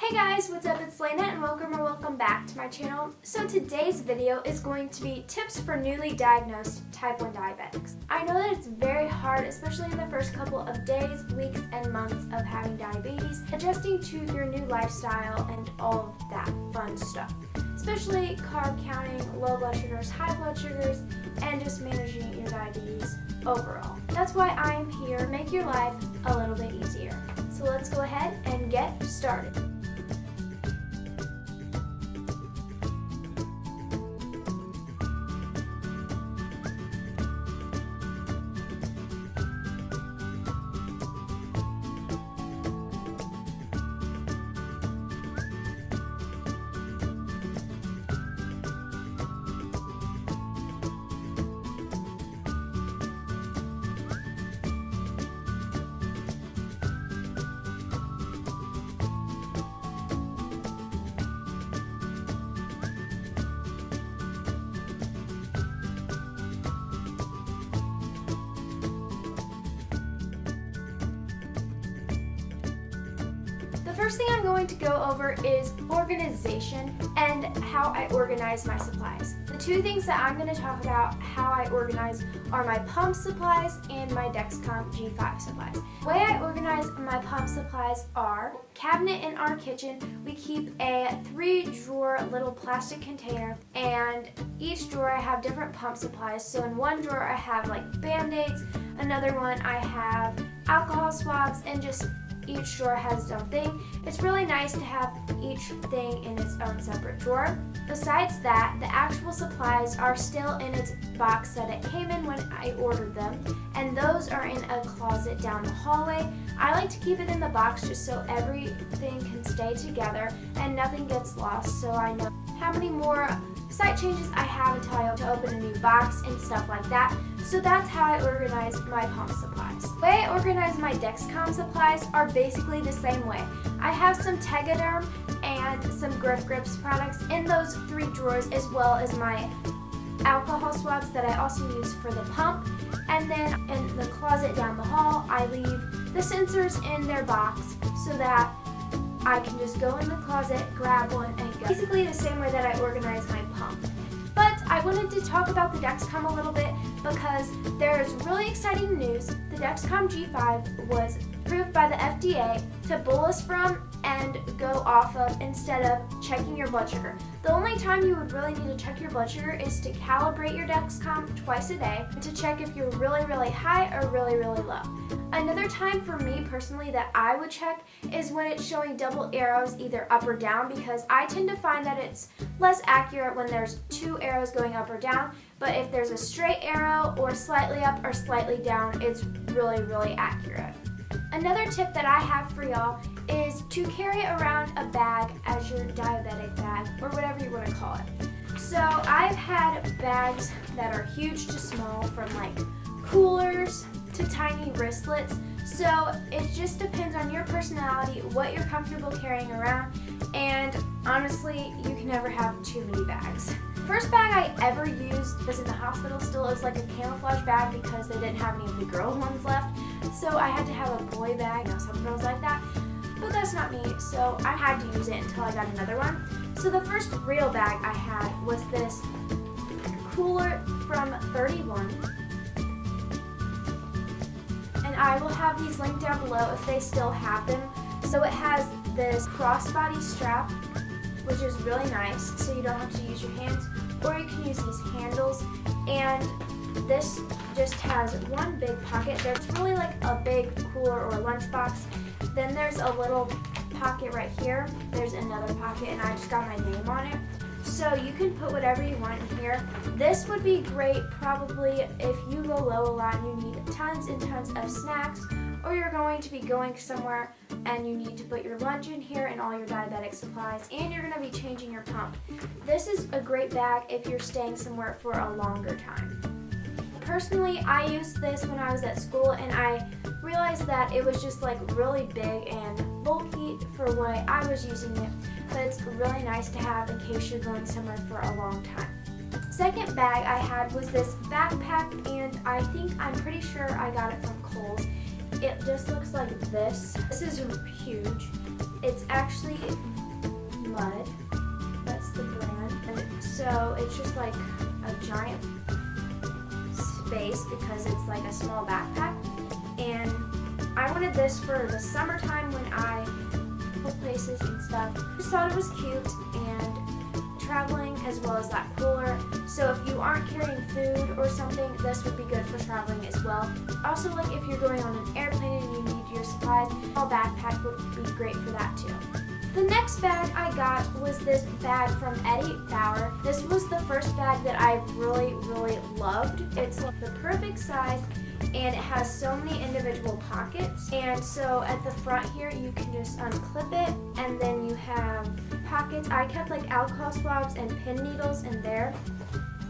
Hey guys, what's up? It's Laina and welcome back to my channel. So today's video is going to be tips for newly diagnosed type 1 diabetics. I know that it's very hard, especially in the first couple of days, weeks, and months of having diabetes, adjusting to your new lifestyle and all of that fun stuff. Especially carb counting, low blood sugars, high blood sugars, and just managing your diabetes overall. That's why I'm here to make your life a little bit easier. So let's go ahead and get started. The first thing I'm going to go over is organization and how I organize my supplies. The two things that I'm going to talk about how I organize are my pump supplies and my Dexcom G5 supplies. The way I organize my pump supplies are cabinet in our kitchen. We keep a 3-drawer little plastic container, and each drawer I have different pump supplies. So in one drawer I have like Band-Aids, another one I have alcohol swabs, and just each drawer has its own thing. It's really nice to have each thing in its own separate drawer. Besides that, the actual supplies are still in its box that it came in when I ordered them, and those are in a closet down the hallway. I like to keep it in the box just so everything can stay together and nothing gets lost, so I know how many more site changes I have until I have to open a new box and stuff like that. So that's how I organize my pump supplies. The way I organize my Dexcom supplies are basically the same way. I have some Tegaderm and some Grips products in those 3 drawers, as well as my alcohol swabs that I also use for the pump. And then in the closet down the hall, I leave the sensors in their box so that I can just go in the closet, grab one, and go. Basically the same way that I organize my pump. But I wanted to talk about the Dexcom a little bit because there is really exciting news. The Dexcom G5 was approved by the FDA to bolus from and go off of instead of checking your blood sugar. The only time you would really need to check your blood sugar is to calibrate your Dexcom twice a day to check if you're really high or really low. Another time for me personally that I would check is when it's showing double arrows either up or down, because I tend to find that it's less accurate when there's 2 arrows going up or down, but if there's a straight arrow or slightly up or slightly down, it's really accurate. Another tip that I have for y'all is to carry around a bag as your diabetic bag, or whatever you want to call it. So I've had bags that are huge to small, from like coolers to tiny wristlets. So it just depends on your personality, what you're comfortable carrying around, and honestly, you can never have too many bags. First bag I ever used was in the hospital still. It was like a camouflage bag because they didn't have any of the girl ones left. So I had to have a boy bag. You know, some girls like that. But that's not me, so I had to use it until I got another one. So the first real bag I had was this cooler from 31. And I will have these linked down below if they still have them. So it has this crossbody strap, which is really nice, so you don't have to use your hands, or you can use these handles. And this just has one big pocket. There's really like a big cooler or lunchbox. Then there's a little pocket right here. There's another pocket, and I just got my name on it. So you can put whatever you want in here. This would be great probably if you go low a lot and you need tons and tons of snacks, or you're going to be going somewhere and you need to put your lunch in here and all your diabetic supplies, and you're going to be changing your pump. This is a great bag if you're staying somewhere for a longer time. Personally, I used this when I was at school, and I realized that it was just like really big and bulky for what I was using it, but it's really nice to have in case you're going somewhere for a long time. Second bag I had was this backpack, and I'm pretty sure I got it from Kohl's. It just looks like this. This is huge, It's actually Mud. That's the brand. And so it's just like a giant space because it's like a small backpack. And I wanted this for the summertime when I go places and stuff. Just thought it was cute and traveling as well as that cooler. So if you aren't carrying food or something, this would be good for traveling as well. Also, like if you're going on an airplane and you need your supplies, a small backpack would be great for that too. The next bag I got was this bag from Eddie Bauer. This was the first bag that I really loved. It's like the perfect size and it has so many individual pockets. And so at the front here, you can just unclip it and then you have pockets. I kept like alcohol swabs and pin needles in there.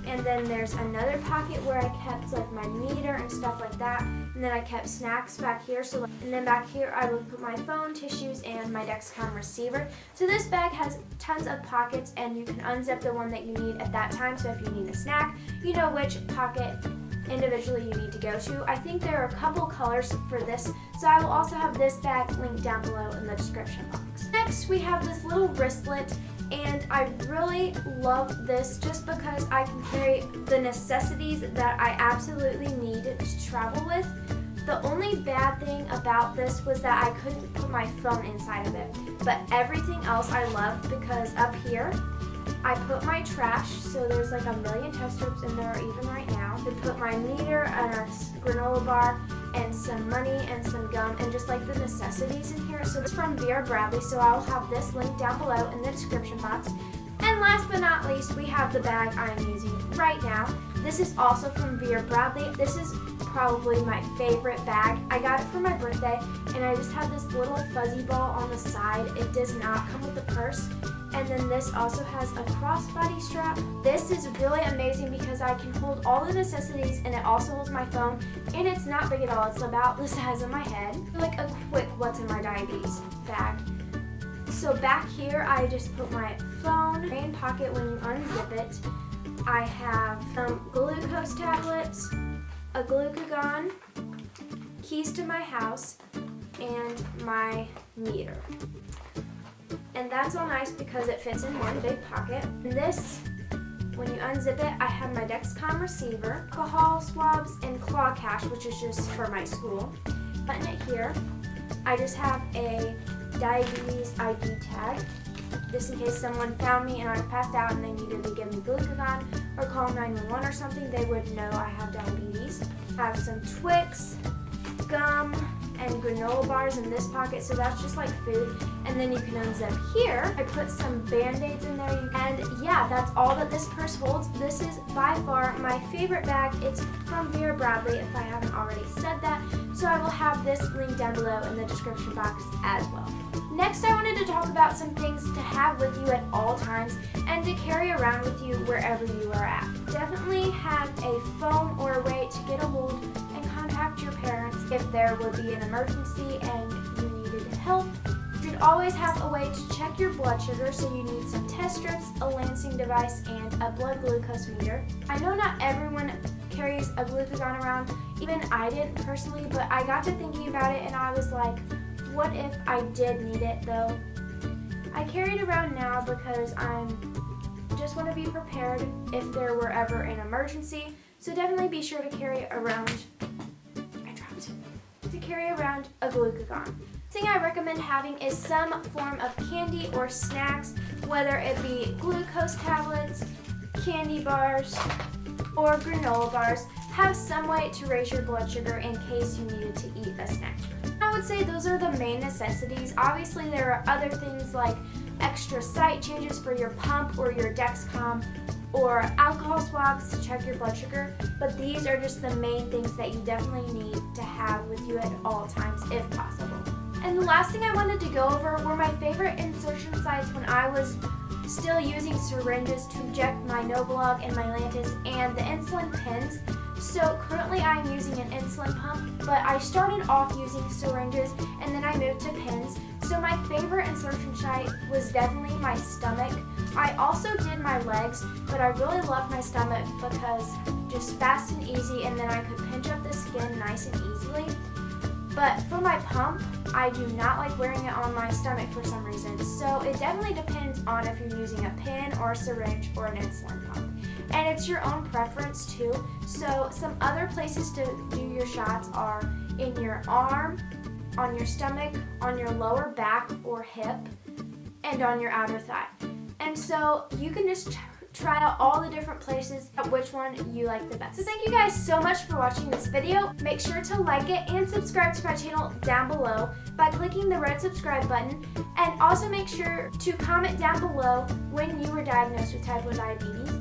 And then there's another pocket where I kept like my meter and stuff like that. And then I kept snacks back here. And then back here I would put my phone, tissues, and my Dexcom receiver. So this bag has tons of pockets and you can unzip the one that you need at that time. So if you need a snack, you know which pocket individually you need to go to. I think there are a couple colors for this. So I will also have this bag linked down below in the description box. Next we have this little wristlet. And I really love this just because I can carry the necessities that I absolutely need to travel with. The only bad thing about this was that I couldn't put my phone inside of it. But everything else I loved because up here, I put my trash, so there's like a million test strips in there even right now. I put my meter and a granola bar and some money and some gum and just like the necessities in here. So it's from Vera Bradley, so I'll have this link down below in the description box. And last but not least, we have the bag I'm using right now. This is also from Vera Bradley. This is probably my favorite bag. I got it for my birthday and I just have this little fuzzy ball on the side. It does not come with a purse. And then this also has a crossbody strap. This is really amazing because I can hold all the necessities and it also holds my phone and it's not big at all. It's about the size of my head. Like a quick what's in my diabetes bag. So back here I just put my phone, main pocket when you unzip it. I have some glucose tablets, a glucagon, keys to my house, and my meter. And that's all nice because it fits in one big pocket. And this, when you unzip it, I have my Dexcom receiver, alcohol swabs, and claw cash, which is just for my school. Button it here. I just have a diabetes ID tag, just in case someone found me and I passed out and they needed to give me glucagon or call 911 or something, they would know I have diabetes. I have some Twix, gum, and granola bars in this pocket, so that's just like food. And then you can unzip here. I put some band-aids in there. And yeah, that's all that this purse holds. This is by far my favorite bag. It's from Vera Bradley, if I haven't already said that. So I will have this link down below in the description box as well. Next, I wanted to talk about some things to have with you at all times and to carry around with you wherever you are at. Definitely have a phone or a way to get a hold and contact your parents if there would be an emergency and you needed help. You should always have a way to check your blood sugar, so you need some test strips, a lancing device, and a blood glucose meter. I know not everyone carries a glucagon around, even I didn't personally, but I got to thinking about it and I was like, what if I did need it though? I carry it around now because just want to be prepared if there were ever an emergency. So definitely be sure to carry around, a glucagon. Thing I recommend having is some form of candy or snacks, whether it be glucose tablets, candy bars, or granola bars. Have some way to raise your blood sugar in case you needed to eat a snack. I would say those are the main necessities. Obviously there are other things like extra site changes for your pump or your Dexcom, or alcohol swabs to check your blood sugar, but these are just the main things that you definitely need to have with you at all times if possible. And the last thing I wanted to go over were my favorite insertion sites when I was still using syringes to inject my Novolog and my Lantus and the insulin pens. So currently I'm using an insulin pump, but I started off using syringes and then I moved to pens. So my favorite insertion site was definitely my stomach. I also did my legs, but I really loved my stomach because just fast and easy, and then I could pinch up the skin nice and easily. But for my pump, I do not like wearing it on my stomach for some reason. So it definitely depends on if you're using a pen or a syringe or an insulin pump. And it's your own preference too. So some other places to do your shots are in your arm, on your stomach, on your lower back or hip, and on your outer thigh. And so you can just try out all the different places at which one you like the best. So thank you guys so much for watching this video. Make sure to like it and subscribe to my channel down below by clicking the red subscribe button, and also make sure to comment down below when you were diagnosed with type 1 diabetes.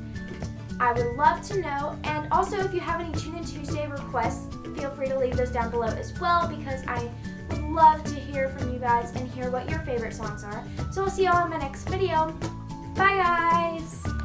I would love to know, and also if you have any Tune In Tuesday requests, feel free to leave those down below as well, because I would love to hear from you guys and hear what your favorite songs are. So I'll see y'all in my next video. Bye guys!